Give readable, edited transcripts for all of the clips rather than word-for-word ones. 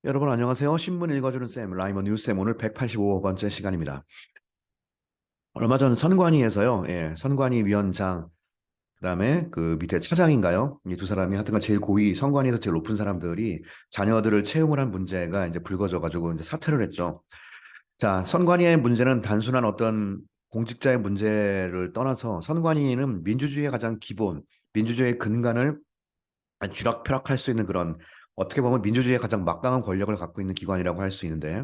여러분 안녕하세요. 신문 읽어주는 쌤, 라이먼 뉴쌤 오늘 185번째 시간입니다. 얼마 전 선관위에서요, 선관위 위원장, 그다음에 그 밑에 차장인가요? 이 두 사람이 하여튼간 제일 고위, 선관위에서 제일 높은 사람들이 자녀들을 채용을 한 문제가 이제 불거져가지고 이제 사퇴를 했죠. 자, 선관위의 문제는 단순한 어떤 공직자의 문제를 떠나서 선관위는 민주주의의 가장 기본, 민주주의의 근간을 쥐락펴락할 수 있는 그런 어떻게 보면 민주주의의 가장 막강한 권력을 갖고 있는 기관이라고 할 수 있는데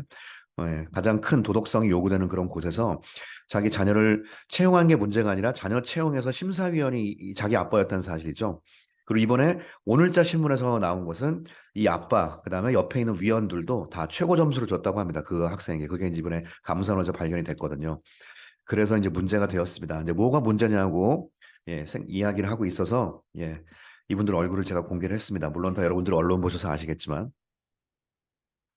가장 큰 도덕성이 요구되는 그런 곳에서 자기 자녀를 채용한 게 문제가 아니라 자녀 채용에서 심사위원이 자기 아빠였다는 사실이죠. 그리고 이번에 오늘자 신문에서 나온 것은 이 아빠, 그다음에 옆에 있는 위원들도 다 최고 점수를 줬다고 합니다. 그 학생에게. 그게 이제 이번에 감사원에서 발견이 됐거든요. 그래서 이제 문제가 되었습니다. 근데 뭐가 문제냐고 이야기를 하고 있어서 이분들 얼굴을 제가 공개를 했습니다. 물론 다 여러분들 언론 보셔서 아시겠지만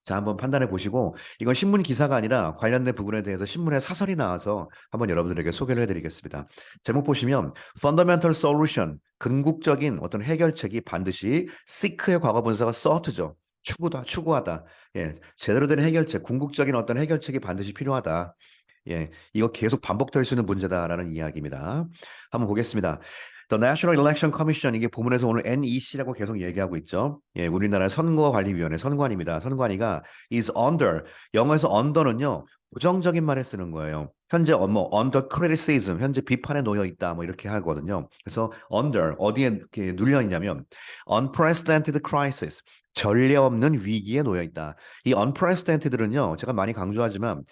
자, 한번 판단해 보시고, 이건 신문 기사가 아니라 관련된 부분에 대해서 신문에 사설이 나와서 한번 여러분들에게 소개를 해드리겠습니다. 제목 보시면, Fundamental Solution, 궁극적인 어떤 해결책이 반드시 seek의 과거 분사가 sought죠. 추구하다. 제대로 된 해결책, 궁극적인 어떤 해결책이 반드시 필요하다. 이거 계속 반복될 수 있는 문제다라는 이야기입니다. 한번 보겠습니다. The National Election Commission 이게 본문에서 오늘 NEC라고 계속 얘기하고 있죠. 우리나라 선거관리위원회 선관위입니다. 선관위가 is under 영어에서 under는요 부정적인 말에 쓰는 거예요. 현재 뭐 under criticism 현재 비판에 놓여 있다 뭐 이렇게 하거든요. 그래서 under 어디에 이렇게 눌려 있냐면 unprecedented crisis 전례 없는 위기에 놓여 있다. 이 unprecedented는요 제가 많이 강조하지만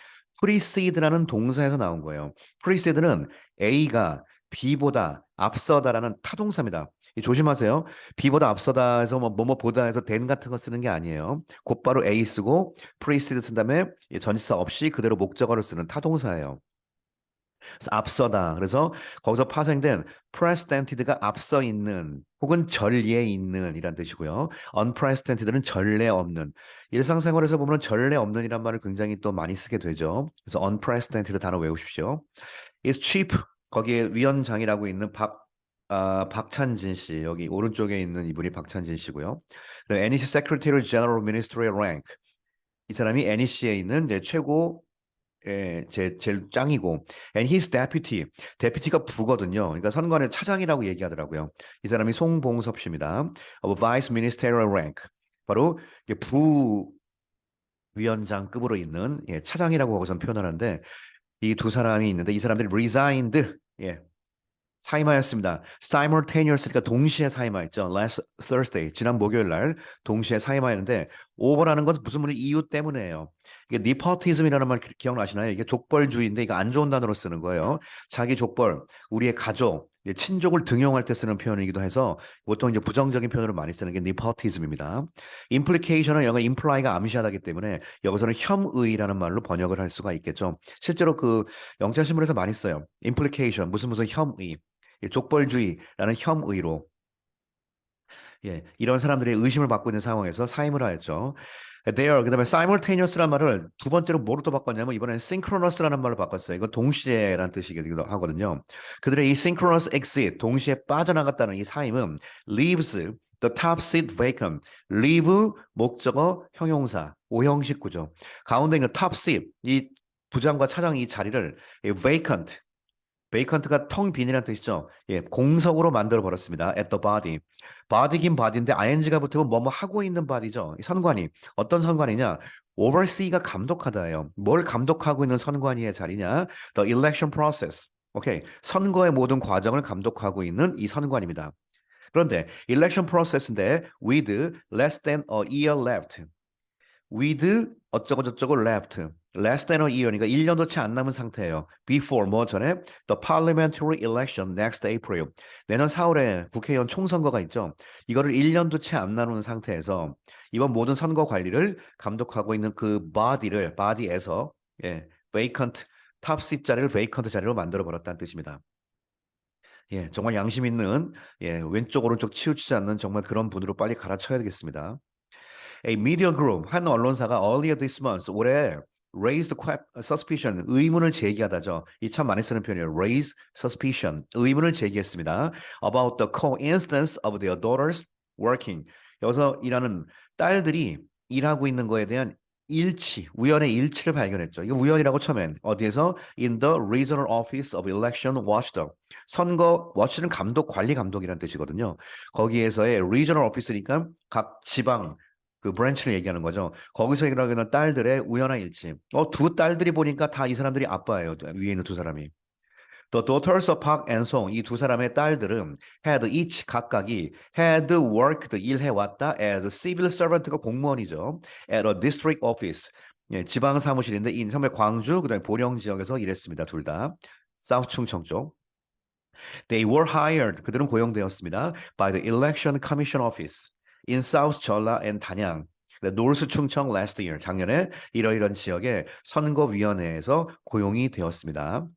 precede라는 동사에서 나온 거예요. precede는 A가 B보다 앞서다라는 타동사입니다. 조심하세요. B보다 앞서다에서 뭐뭐보다 해서 than 같은 거 쓰는 게 아니에요. 곧바로 A 쓰고 precede 쓴 다음에 전치사 없이 그대로 목적어를 쓰는 타동사예요. 그래서 앞서다. 그래서 거기서 파생된 precedented가 앞서 있는 혹은 전례 있는 이란 뜻이고요. unprecedented는 전례 없는. 일상생활에서 보면 전례 없는 이란 말을 굉장히 또 많이 쓰게 되죠. 그래서 unprecedented 단어 외우십시오. is cheap. 거기에 위원장이라고 있는 박찬진 씨. 여기 오른쪽에 있는 이분이 박찬진 씨고요. NEC Secretary General Ministerial Rank. 이 사람이 NEC에 있는 이제 최고 제일 짱이고, and his deputy, deputy가 부거든요. 그러니까 선관의 차장이라고 얘기하더라고요. 이 사람이 송봉섭 씨입니다. of vice ministerial rank. 바로 이게 부위원장급으로 있는 차장이라고 거기서 표현하는데, 이 두 사람이 있는데, 이 사람들이 resigned, 사임하였습니다. simultaneous, 그러니까 동시에 사임하였죠. Last Thursday, 지난 목요일 날 동시에 사임하였는데 오버라는 것은 무슨 이유 때문에요. 이게 nepotism이라는 말 기억나시나요? 이게 족벌주의인데 이거 안 좋은 단어로 쓰는 거예요. 자기 족벌, 우리의 가족, 친족을 등용할 때 쓰는 표현이기도 해서 보통 이제 부정적인 표현으로 많이 쓰는 게 nepotism입니다. implication은 영어 imply가 암시하다기 때문에 여기서는 혐의라는 말로 번역을 할 수가 있겠죠. 실제로 그 영자신문에서 많이 써요. implication, 무슨 혐의. 족벌주의라는 혐의로 이런 사람들이 의심을 받고 있는 상황에서 사임을 하였죠. There, 그다음에 simultaneous라는 말을 두 번째로 뭐로 또 바꿨냐면 이번에는 synchronous라는 말로 바꿨어요. 이거 동시에라는 뜻이기도 하거든요. 그들의 이 synchronous exit, 동시에 빠져나갔다는 이 사임은 leaves the top seat vacant. leave 목적어 형용사 오형식 구조. 가운데 있는 top seat 이 부장과 차장 이 자리를 vacant 베이컨트가 텅 빈이라는 뜻이죠. 공석으로 만들어 버렸습니다. at the body. body긴 body인데 ing가 붙으면 뭐뭐 하고 있는 body죠. 이 선관위. 어떤 선관위냐? oversee가 감독하다예요. 뭘 감독하고 있는 선관위의 자리냐? the election process. 오케이. 선거의 모든 과정을 감독하고 있는 이 선관입니다. 그런데 election process인데 with less than a year left. with 어쩌고 저쩌고 left. less than a year니까 1년도 채 안 남은 상태예요. before 뭐 전에 the parliamentary election next April. 내년 4월에 국회의원 총선거가 있죠. 이거를 1년도 채 안 나눈 상태에서 이번 모든 선거 관리를 감독하고 있는 그 body에서 vacant top seat 자리를 vacant 자리로 만들어 버렸다는 뜻입니다. 정말 양심 있는 왼쪽 오른쪽 치우치지 않는 정말 그런 분으로 빨리 갈아쳐야 되겠습니다. A media group 한 언론사가 earlier this month 올해 raised suspicion 의문을 제기하다죠. 이 참 많이 쓰는 표현이에요. raise suspicion 의문을 제기했습니다. about the coincidence of their daughters working 여기서 일하는 딸들이 일하고 있는 거에 대한 우연의 일치를 발견했죠. 이거 우연이라고 처음엔 어디에서 in the Regional Office of Election Watchdog. 선거 워치는 감독 관리 감독이라는 뜻이거든요. 거기에서의 Regional Office니까 각 지방 그 브랜치를 얘기하는 거죠. 거기서 일하는 딸들의 우연한 일치. 두 딸들이 보니까 다 이 사람들이 아빠예요. 위에 있는 두 사람이. The daughters of Park and Song, 이 두 사람의 딸들은 had each 각각이 had worked 일해왔다 as civil servant가 공무원이죠. at a district office. 예, 지방 사무실인데 이 처음에 광주 그다음에 보령 지역에서 일했습니다. 둘 다. 사우스 충청 쪽. They were hired. 그들은 고용되었습니다. by the Election Commission Office in South 전라 and 단양. 노스 충청 last year 작년에 이러이런 지역의 선거위원회에서 고용이 되었습니다.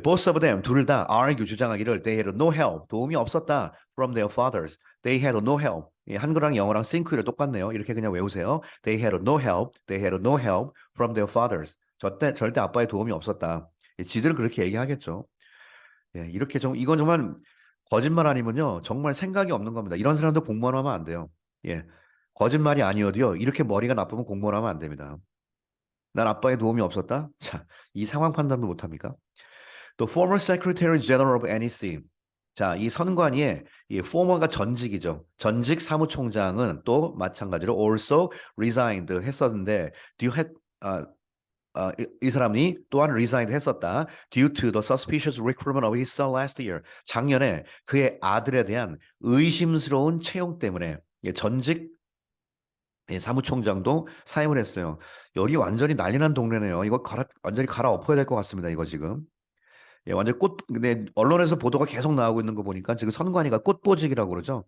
Both of them 둘 다 argue 주장하기를 they had no help 도움이 없었다 from their fathers. They had no help. 한글랑 영어랑 싱크율이 똑같네요. 이렇게 그냥 외우세요. They had no help. They had no help from their fathers. 절대 아빠의 도움이 없었다. 지들은 그렇게 얘기하겠죠. 예, 이렇게 이건 정말 거짓말 아니면요. 정말 생각이 없는 겁니다. 이런 사람도 공무원 하면 안 돼요. 예. 거짓말이 아니어도요. 이렇게 머리가 나쁘면 공무원 하면 안 됩니다. 난 아빠의 도움이 없었다? 자, 이 상황 판단도 못 합니까? 또 former secretary general of NEC. 자, 이 선관위의 이 former가 전직이죠. 전직 사무총장은 또 마찬가지로 also resigned 했었는데 아, 이 사람이 또한 resigned 했었다. Due to the suspicious recruitment of his son last year. 작년에 그의 아들에 대한 의심스러운 채용 때문에 전직 사무총장도 사임을 했어요. 여기 완전히 난리 난 동네네요. 이거 완전히 갈아엎어야 될 것 같습니다. 이거 지금. 완전 근데 언론에서 보도가 계속 나오고 있는 거 보니까 지금 선관위가 꽃보직이라고 그러죠.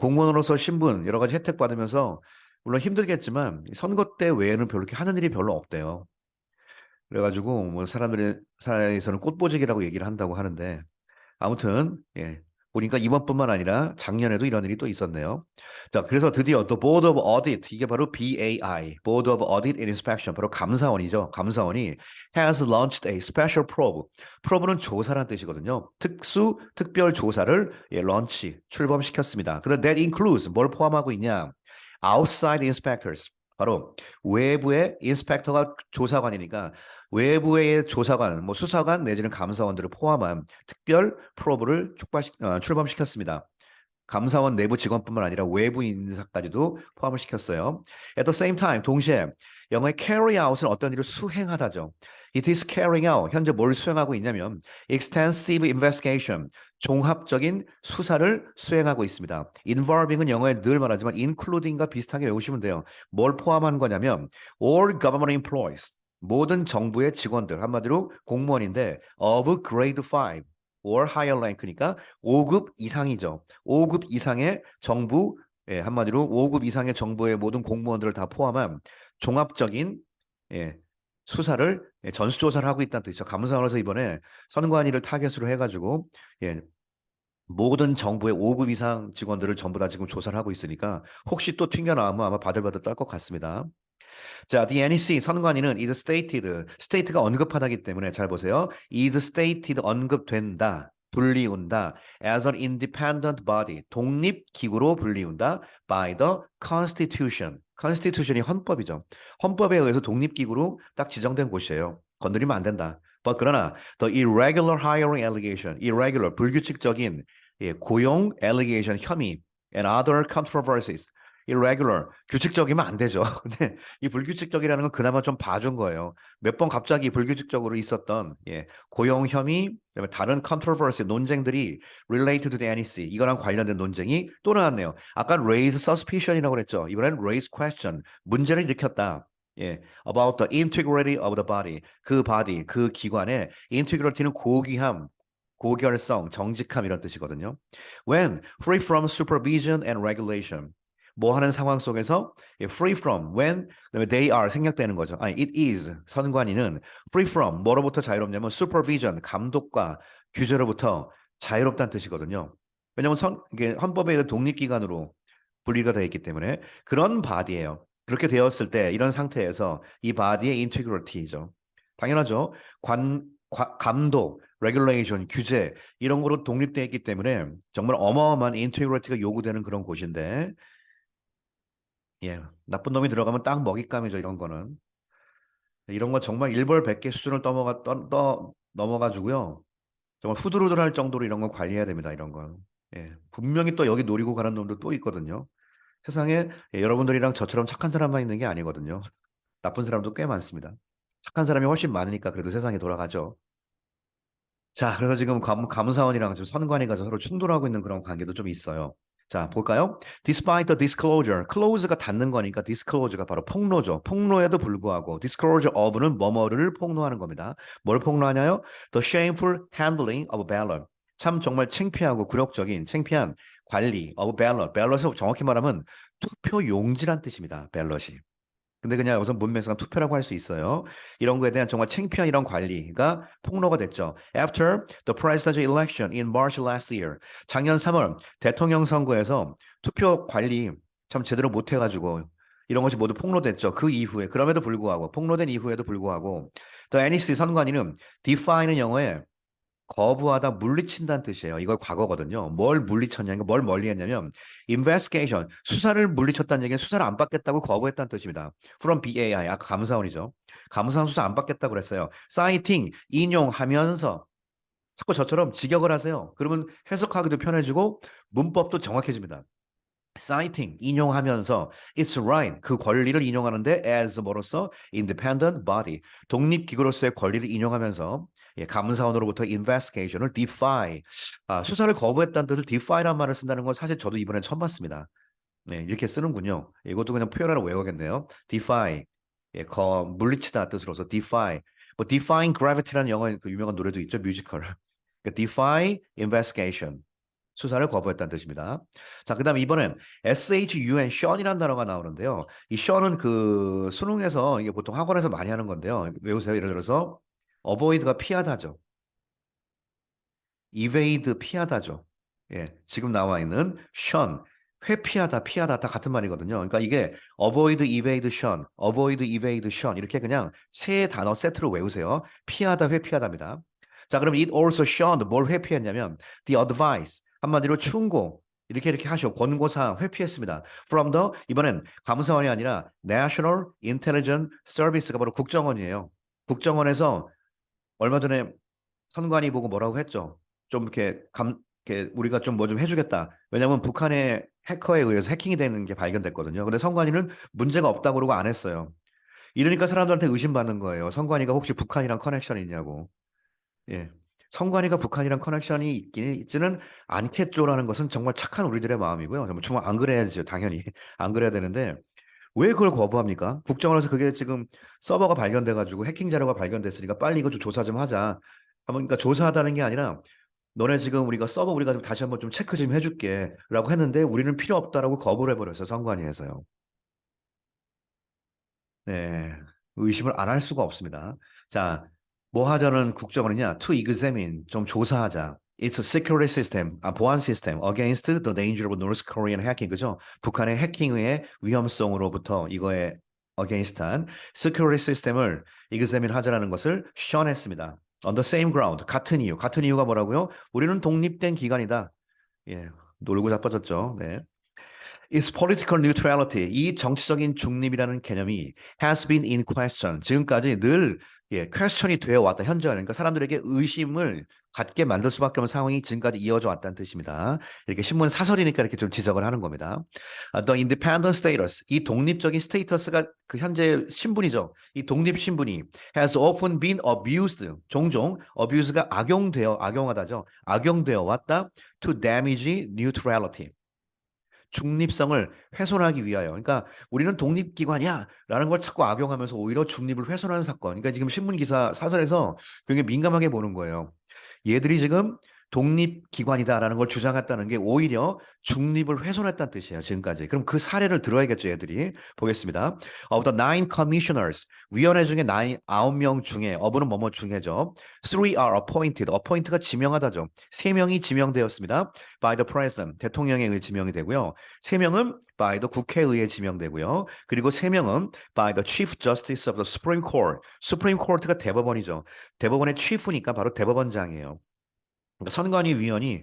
공무원으로서 신분 여러 가지 혜택 받으면서 물론 힘들겠지만 선거 때 외에는 별로 이렇게 하는 일이 별로 없대요. 그래가지고 뭐 사람들의 사이에서는 꽃보직이라고 얘기를 한다고 하는데 아무튼 보니까 이번뿐만 아니라 작년에도 이런 일이 또 있었네요. 자, 그래서 드디어 The Board of Audit 이게 바로 BAI, Board of Audit and Inspection 바로 감사원이죠. 감사원이 has launched a special probe. probe는 조사란 뜻이거든요. 특별 조사를 출범시켰습니다. 그런데 that includes 뭘 포함하고 있냐? Outside inspectors. 바로 외부의 인스펙터가 조사관이니까 외부의 조사관, 뭐 수사관 내지는 감사원들을 포함한 특별 프로브를 출범시켰습니다. 감사원 내부 직원뿐만 아니라 외부 인사까지도 포함을 시켰어요. At the same time, 동시에 영어의 carry out은 어떤 일을 수행하다죠. It is carrying out. 현재 뭘 수행하고 있냐면 extensive investigation. 종합적인 수사를 수행하고 있습니다. involving은 영어에 늘 말하지만 including과 비슷하게 외우시면 돼요. 뭘 포함한 거냐면 all government employees. 모든 정부의 직원들, 한마디로 공무원인데 of grade 5 or higher rank니까 5급 이상이죠. 5급 이상의 정부, 한마디로 5급 이상의 정부의 모든 공무원들을 다 포함한 종합적인 수사를 전수조사를 하고 있다는 뜻이죠. 감사원에서 이번에 선관위를 타겟으로 해가지고 모든 정부의 5급 이상 직원들을 전부 다 지금 조사를 하고 있으니까 혹시 또 튕겨나오면 아마 바들바들 떨 것 같습니다. 자, the NEC 선관위는 is stated, state가 언급하다기 때문에 잘 보세요. is stated 언급된다. 불리운다. as an independent body, 독립기구로 불리운다. by the constitution. constitution이 헌법이죠. 헌법에 의해서 독립기구로 딱 지정된 곳이에요. 건드리면 안 된다. 그러나 the irregular hiring allegation, irregular, 불규칙적인 고용 allegation, 혐의 and other controversies, irregular, 규칙적이면 안 되죠. 근데 이 불규칙적이라는 건 그나마 좀 봐준 거예요. 몇 번 갑자기 불규칙적으로 있었던 고용 혐의, 그다음에 다른 controversy, 논쟁들이 related to the NEC, 이거랑 관련된 논쟁이 또 나왔네요. 아까 raise suspicion이라고 그랬죠. 이번엔 raise question, 문제를 일으켰다. about the integrity of the body, 그 body, 그 기관의 integrity는 고귀함, 고결성, 정직함 이런 뜻이거든요. When free from supervision and regulation. 뭐 하는 상황 속에서 free from, when, 그다음에 they are 생략되는 거죠. 아니, it is, 선관위는 free from, 뭐로부터 자유롭냐면 supervision, 감독과 규제로부터 자유롭다는 뜻이거든요. 왜냐하면 이게 헌법에 의해 독립기관으로 분리가 되어 있기 때문에 그런 바디예요. 그렇게 되었을 때 이런 상태에서 이 바디의 인테그리티죠. 당연하죠. 감독, 레귤레이션, 규제 이런 거로 독립되어 있기 때문에 정말 어마어마한 인테그리티가 요구되는 그런 곳인데 예, 나쁜 놈이 들어가면 딱 먹잇감이죠, 이런 거는. 이런 거 정말 일벌백계 수준을 넘어가지고요. 정말 후들후들할 정도로 이런 건 관리해야 됩니다, 이런 건. 예, 분명히 또 여기 노리고 가는 놈도 또 있거든요. 세상에 여러분들이랑 저처럼 착한 사람만 있는 게 아니거든요. 나쁜 사람도 꽤 많습니다. 착한 사람이 훨씬 많으니까 그래도 세상이 돌아가죠. 자, 그래서 지금 감사원이랑 지금 선관위 가서 서로 충돌하고 있는 그런 관계도 좀 있어요. 자, 볼까요? Despite the disclosure, close가 닫는 거니까 disclosure가 바로 폭로죠. 폭로에도 불구하고 disclosure of는 뭐뭐를 폭로하는 겁니다. 뭘 폭로하냐요? The shameful handling of ballot. 참 정말 창피하고 굴욕적인 창피한 관리 of ballot. ballot을 정확히 말하면 투표 용지란 뜻입니다. ballot이. 근데 그냥 여기서 문맥상 투표라고 할 수 있어요. 이런 거에 대한 정말 창피한 이런 관리가 폭로가 됐죠. After the presidential election in March last year, 작년 3월 대통령 선거에서 투표 관리 참 제대로 못 해가지고 이런 것이 모두 폭로됐죠. 그 이후에 그럼에도 불구하고 폭로된 이후에도 불구하고 the NEC 선관위는 defy는 영어에 거부하다 물리친다는 뜻이에요. 이걸 과거거든요. 뭘 물리쳤냐, 뭘 멀리했냐면 investigation 수사를 물리쳤다는 얘기는 수사를 안 받겠다고 거부했다는 뜻입니다. From BAI 아까 감사원이죠. 감사원 수사 안 받겠다고 그랬어요. citing 인용하면서 자꾸 저처럼 직역을 하세요. 그러면 해석하기도 편해지고 문법도 정확해집니다. citing 인용하면서 it's right 그 권리를 인용하는데 as 뭐로서 independent body 독립기구로서의 권리를 인용하면서 예, 감사원으로부터 investigation을 defy 수사를 거부했다는 뜻을 defy란 말을 쓴다는 건 사실 저도 이번에 처음 봤습니다. 네, 이렇게 쓰는군요. 이것도 그냥 표현하러 외우겠네요. defy 예, 물리치다 뜻으로서 defy 뭐 defying gravity라는 영어 그 유명한 노래도 있죠 뮤지컬. 그러니까 defy investigation 수사를 거부했다는 뜻입니다. 자, 그다음에 이번엔 SHUN, 션이라는 단어가 나오는데요. 이 션은 그 수능에서 이게 보통 학원에서 많이 하는 건데요. 외우세요. 예를 들어서 avoid가 피하다죠. evade 피하다죠. 예, 지금 나와 있는 션 회피하다, 피하다 다 같은 말이거든요. 그러니까 이게 avoid, evade, shun, avoid, evade, shun 이렇게 그냥 세 단어 세트로 외우세요. 피하다, 회피하다입니다. 자, 그럼 it also shunned 뭘 회피했냐면 the advice 한마디로 충고 이렇게 하시오. 권고사항 회피했습니다. From the 이번엔 감사원이 아니라 National Intelligence Service가 바로 국정원이에요. 국정원에서 얼마 전에 선관위 보고 뭐라고 했죠. 좀 이렇게 우리가 좀 뭐 좀 해주겠다. 왜냐하면 북한의 해커에 의해서 해킹이 되는 게 발견됐거든요. 근데 선관위는 문제가 없다고 그러고 안 했어요. 이러니까 사람들한테 의심받는 거예요. 선관위가 혹시 북한이랑 커넥션이 있냐고. 예. 선관위가 북한이랑 커넥션이 있지는 않겠죠라는 것은 정말 착한 우리들의 마음이고요. 정말 안 그래야죠, 당연히. 안 그래야 되는데 왜 그걸 거부합니까? 국정원에서 그게 지금 서버가 발견돼가지고 해킹 자료가 발견됐으니까 빨리 이거 좀 조사 좀 하자. 그러니까 조사하다는 게 아니라 너네 지금 우리가 서버 우리가 좀 다시 한번 좀 체크 좀 해줄게라고 했는데 우리는 필요 없다라고 거부를 해버렸어요. 선관위에서요. 네, 의심을 안 할 수가 없습니다. 자, 뭐 하자는 국정원이냐? To examine, 좀 조사하자. It's a security system, 보안 시스템 against the danger of North Korean hacking, 그죠? 북한의 해킹의 위험성으로부터 이거에 against한 security 시스템을 examine 하자라는 것을 시연했습니다. On the same ground, 같은 이유. 같은 이유가 뭐라고요? 우리는 독립된 기관이다. 예, 놀고 자빠졌죠. 네. Its political neutrality, 이 정치적인 중립이라는 개념이 has been in question. 지금까지 늘 question이 되어 왔다. 현재 그러니까 사람들에게 의심을 갖게 만들 수밖에 없는 상황이 지금까지 이어져 왔다는 뜻입니다. 이렇게 신문 사설이니까 이렇게 좀 지적을 하는 겁니다. The independent status, 이 독립적인 스테이터스가 그 현재 신분이죠. 이 독립 신분이 has often been abused, 종종 abuse가 악용하다죠. 악용되어 왔다 to damage neutrality. 중립성을 훼손하기 위하여. 그러니까 우리는 독립기관이야라는 걸 자꾸 악용하면서 오히려 중립을 훼손하는 사건. 그러니까 지금 신문 기사 사설에서 굉장히 민감하게 보는 거예요. 얘들이 지금 독립기관이다라는 걸 주장했다는 게 오히려 중립을 훼손했다는 뜻이에요. 지금까지. 그럼 그 사례를 들어야겠죠, 얘들이. 보겠습니다. Of the nine commissioners, 위원회 중에 9명 중에, 어부는 뭐뭐 중에죠. Three are appointed. appoint가 지명하다죠. 3명이 지명되었습니다. By the president, 대통령에 의해 지명이 되고요. 3명은 by the 국회에 의해 지명되고요. 그리고 3명은 by the chief justice of the Supreme Court. Supreme Court가 대법원이죠. 대법원의 chief니까 바로 대법원장이에요. 선관위 위원이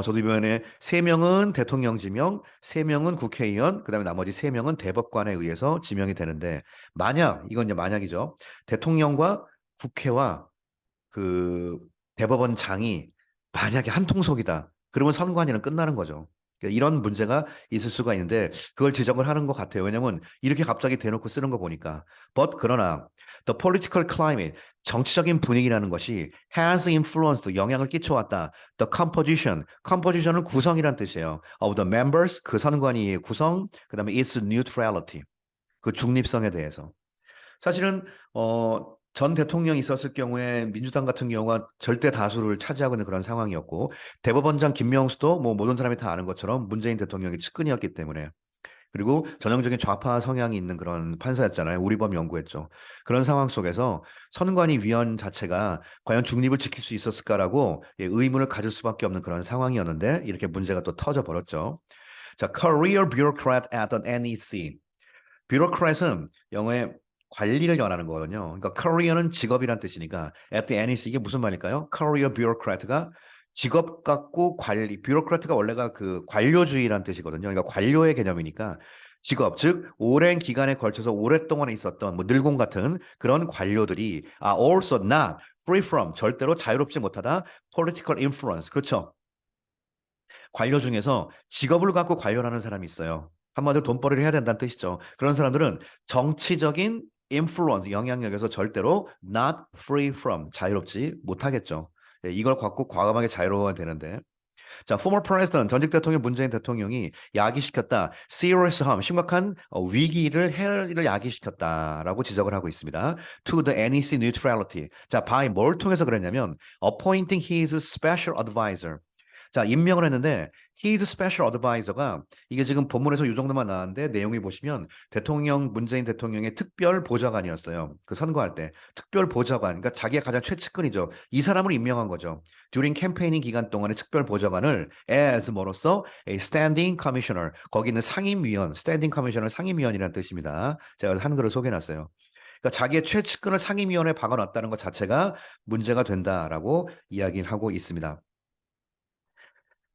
저도 이번에 3명은 대통령 지명, 3명은 국회의원, 그다음에 나머지 3명은 대법관에 의해서 지명이 되는데 만약 이건 이제 만약이죠. 대통령과 국회와 그 대법원장이 만약에 한 통속이다. 그러면 선관위는 끝나는 거죠. 그러니까 이런 문제가 있을 수가 있는데 그걸 지적을 하는 것 같아요. 왜냐하면 이렇게 갑자기 대놓고 쓰는 거 보니까. But 그러나 the political climate 정치적인 분위기라는 것이 has influenced 영향을 끼쳐왔다. The composition은 구성이란 뜻이에요. Of the members 그 선관위의 구성, 그다음에 its neutrality 그 중립성에 대해서. 사실은 전 대통령이 있었을 경우에 민주당 같은 경우가 절대 다수를 차지하고 있는 그런 상황이었고 대법원장 김명수도 뭐 모든 사람이 다 아는 것처럼 문재인 대통령의 측근이었기 때문에 그리고 전형적인 좌파 성향이 있는 그런 판사였잖아요. 우리법 연구했죠. 그런 상황 속에서 선관위 위원 자체가 과연 중립을 지킬 수 있었을까라고 의문을 가질 수밖에 없는 그런 상황이었는데 이렇게 문제가 또 터져 버렸죠. 자, career bureaucrat at an NEC. bureaucrat은 영어의 관리를 연하는 거거든요. 그러니까 career는 직업이란 뜻이니까 at the NEC 이게 무슨 말일까요? career bureaucrat가 직업 갖고 관리, bureaucrat가 원래가 그 관료주의란 뜻이거든요. 그러니까 관료의 개념이니까 직업, 즉 오랜 기간에 걸쳐서 오랫동안 있었던 뭐 늘공 같은 그런 관료들이 are also not free from 절대로 자유롭지 못하다 political influence 그렇죠. 관료 중에서 직업을 갖고 관료를 하는 사람이 있어요. 한마디로 돈벌이를 해야 된다는 뜻이죠. 그런 사람들은 정치적인 influence, 영향력에서 절대로 not free from, 자유롭지 못하겠죠. 예, 이걸 갖고 과감하게 자유로워야 되는데. 자, former president, 전직 대통령 문재인 대통령이 야기시켰다. serious harm, 심각한 해를 야기시켰다라고 지적을 하고 있습니다. To the NEC neutrality. 자, by 뭘 통해서 그랬냐면 appointing his special advisor. 자, 임명을 했는데 his special advisor가 이게 지금 본문에서 이 정도만 나왔는데 내용이 보시면 문재인 대통령의 특별 보좌관이었어요. 그 선거할 때 특별 보좌관, 그러니까 자기가 가장 최측근이죠. 이 사람을 임명한 거죠. during 캠페이닝 기간 동안에 특별 보좌관을 as 뭐로서 a standing commissioner 거기 있는 상임위원, standing commissioner 상임위원이라는 뜻입니다. 제가 한글을 소개해놨어요. 그러니까 자기의 최측근을 상임위원회에 박아놨다는 것 자체가 문제가 된다라고 이야기를 하고 있습니다.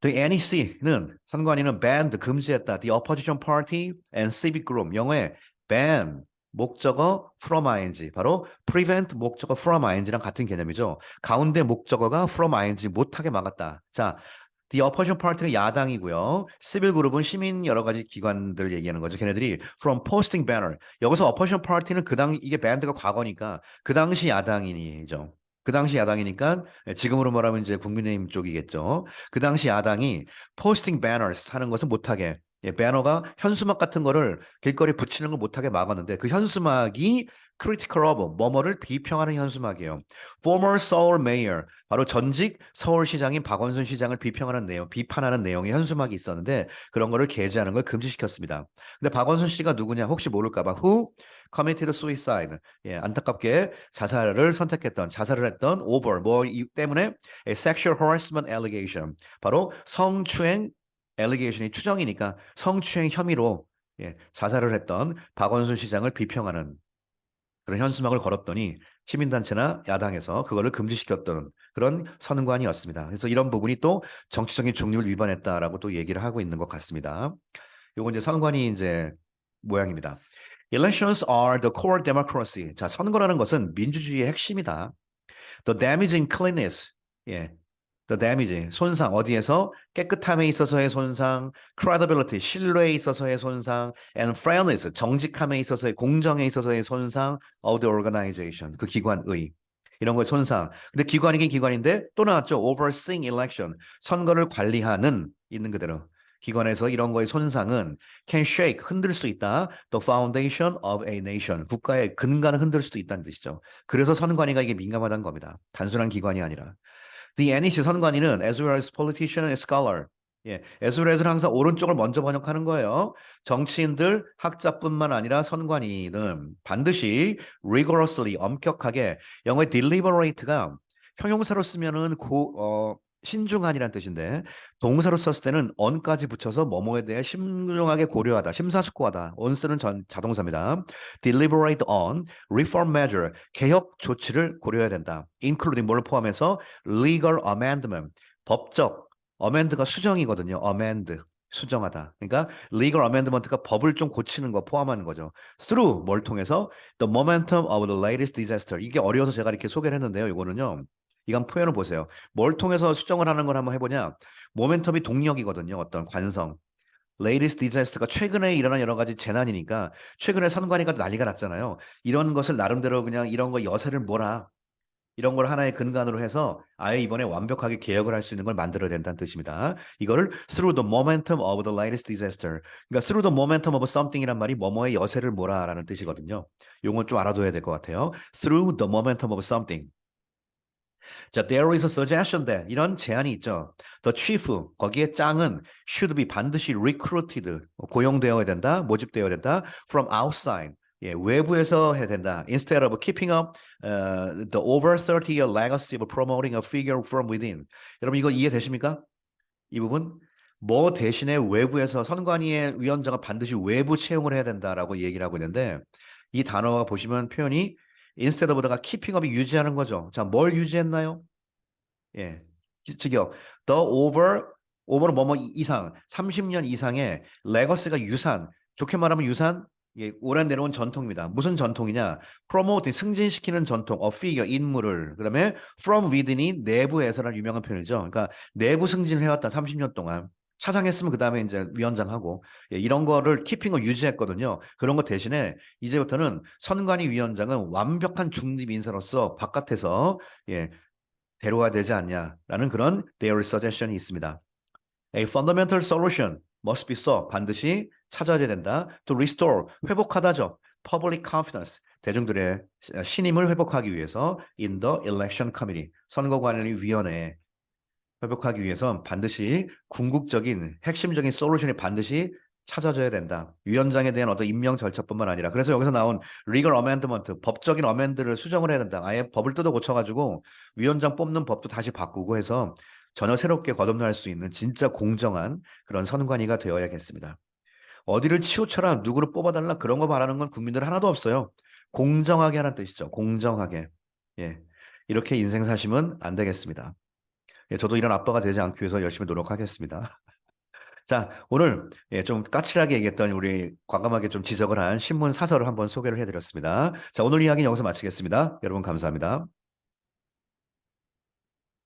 The NEC는 선관위는 banned 금지했다. The opposition party and civic group 영어에 ban 목적어 from ing 바로 prevent 목적어 from ing랑 같은 개념이죠. 가운데 목적어가 from ing 못하게 막았다. 자, The opposition party가 야당이고요. 시빌 그룹은 시민 여러 가지 기관들 얘기하는 거죠. 걔네들이 from posting banner. 여기서 opposition party는 이게 밴드가 과거니까 그 당시 야당이죠. 그 당시 야당이니까 지금으로 말하면 이제 국민의힘 쪽이겠죠. 그 당시 야당이 posting banners 하는 것은 못하게 배너가 현수막 같은 거를 길거리에 붙이는 걸 못하게 막았는데 그 현수막이 critical of 뭐뭐를 비평하는 현수막이에요. Former Seoul Mayor 바로 전직 서울시장인 박원순 시장을 비판하는 내용의 현수막이 있었는데 그런 거를 게재하는 걸 금지시켰습니다. 근데 박원순 씨가 누구냐 혹시 모를까 봐 who committed suicide 예, 안타깝게 자살을 했던 over 때문에 a sexual harassment allegation 바로 성추행 allegation이 추정이니까 성추행 혐의로 예, 자살을 했던 박원순 시장을 비평하는 그런 현수막을 걸었더니 시민단체나 야당에서 그거를 금지시켰던 그런 선관위였습니다. 그래서 이런 부분이 또 정치적인 중립을 위반했다라고 또 얘기를 하고 있는 것 같습니다. 요거 이제 선관위 이제 모양입니다. Elections are the core democracy. 자, 선거라는 것은 민주주의의 핵심이다. The damaging cleanness. 예. The damage, 손상, 어디에서? 깨끗함에 있어서의 손상, credibility, 신뢰에 있어서의 손상, and fairness, 정직함에 있어서의, 공정에 있어서의 손상 of the organization, 그 기관의. 이런 거의 손상. 근데 기관이긴 기관인데 또 나왔죠. overseeing election, 선거를 관리하는, 있는 그대로. 기관에서 이런 거의 손상은 can shake, 흔들 수 있다. The foundation of a nation, 국가의 근간을 흔들 수도 있다는 뜻이죠. 그래서 선관위가 이게 민감하다는 겁니다. 단순한 기관이 아니라. The NEC 선관위는 as well as politician and scholar. 예, as well as는 항상 오른쪽을 먼저 번역하는 거예요. 정치인들, 학자뿐만 아니라 선관위는 반드시 rigorously, 엄격하게 영어의 deliberate가 형용사로 쓰면은 신중한이란 뜻인데 동사로 썼을 때는 on까지 붙여서 뭐뭐에 대해 신중하게 고려하다, 심사숙고하다. on 쓰는 자동사입니다. deliberate on, reform measure, 개혁 조치를 고려해야 된다. including 뭘 포함해서 legal amendment, 법적, amend가 수정이거든요. amend, 수정하다. 그러니까 legal amendment가 법을 좀 고치는 거 포함하는 거죠. through 뭘 통해서 the momentum of the latest disaster. 이게 어려워서 제가 이렇게 소개를 했는데요. 이거는요. 이건 표현을 보세요. 뭘 통해서 수정을 하는 걸 한번 해보냐. 모멘텀이 동력이거든요. 어떤 관성. latest disaster가 최근에 일어난 여러 가지 재난이니까 최근에 선관위가 난리가 났잖아요. 이런 것을 나름대로 그냥 이런 거 여세를 몰아. 이런 걸 하나의 근간으로 해서 아예 이번에 완벽하게 개혁을 할 수 있는 걸 만들어야 된다는 뜻입니다. 이거를 through the momentum of the latest disaster. 그러니까 through the momentum of something이란 말이 뭐뭐의 여세를 몰아라는 뜻이거든요. 요건 좀 알아둬야 될 것 같아요. through the momentum of something. 자, there is a suggestion that 이런 제안이 있죠. The chief 거기에 짱은 should be 반드시 recruited 고용되어야 된다, 모집되어야 된다 from outside. 예, 외부에서 해야 된다. Instead of keeping up the over 30-year legacy of promoting a figure from within. 여러분 이거 이해되십니까? 이 부분? 뭐 대신에 외부에서 선관위의 위원장은 반드시 외부 채용을 해야 된다라고 얘기를 하고 있는데 이 단어가 보시면 표현이 instead of다가 keeping up이 유지하는 거죠. 자, 뭘 유지했나요? 예. 즉요. The over는 뭐뭐 이상, 30년 이상의 레거스가 유산, 좋게 말하면 유산, 예, 오래 내려온 전통입니다. 무슨 전통이냐? promote, 승진시키는 전통, a figure, 인물을. 그다음에 from within이 내부에서라는 유명한 표현이죠. 그러니까 내부 승진을 해왔다, 30년 동안. 차장했으면 그다음에 이제 위원장하고 예, 이런 거를 키핑을 유지했거든요. 그런 거 대신에 이제부터는 선관위 위원장은 완벽한 중립 인사로서 바깥에서 예, 대로가 되지 않냐라는 그런 their suggestion이 있습니다. A fundamental solution must be sought. 반드시 찾아야 된다. To restore, 회복하다죠. Public confidence, 대중들의 신임을 회복하기 위해서 in the election committee, 선거관리위원회에 회복하기 위해선 반드시 궁극적인 핵심적인 솔루션이 반드시 찾아져야 된다. 위원장에 대한 어떤 임명 절차뿐만 아니라 그래서 여기서 나온 legal amendment, 법적인 어멘드를 수정을 해야 된다. 아예 법을 뜯어 고쳐가지고 위원장 뽑는 법도 다시 바꾸고 해서 전혀 새롭게 거듭날 수 있는 진짜 공정한 그런 선관위가 되어야겠습니다. 어디를 치우쳐라, 누구를 뽑아달라 그런 거 바라는 건 국민들 하나도 없어요. 공정하게 하는 뜻이죠. 공정하게. 예, 이렇게 인생 사시면 안 되겠습니다. 예, 저도 이런 아빠가 되지 않기 위해서 열심히 노력하겠습니다. 자, 오늘 예, 좀 까칠하게 얘기했던 우리 과감하게 좀 지적을 한 신문 사설을 한번 소개를 해드렸습니다. 자, 오늘 이야기는 여기서 마치겠습니다. 여러분 감사합니다.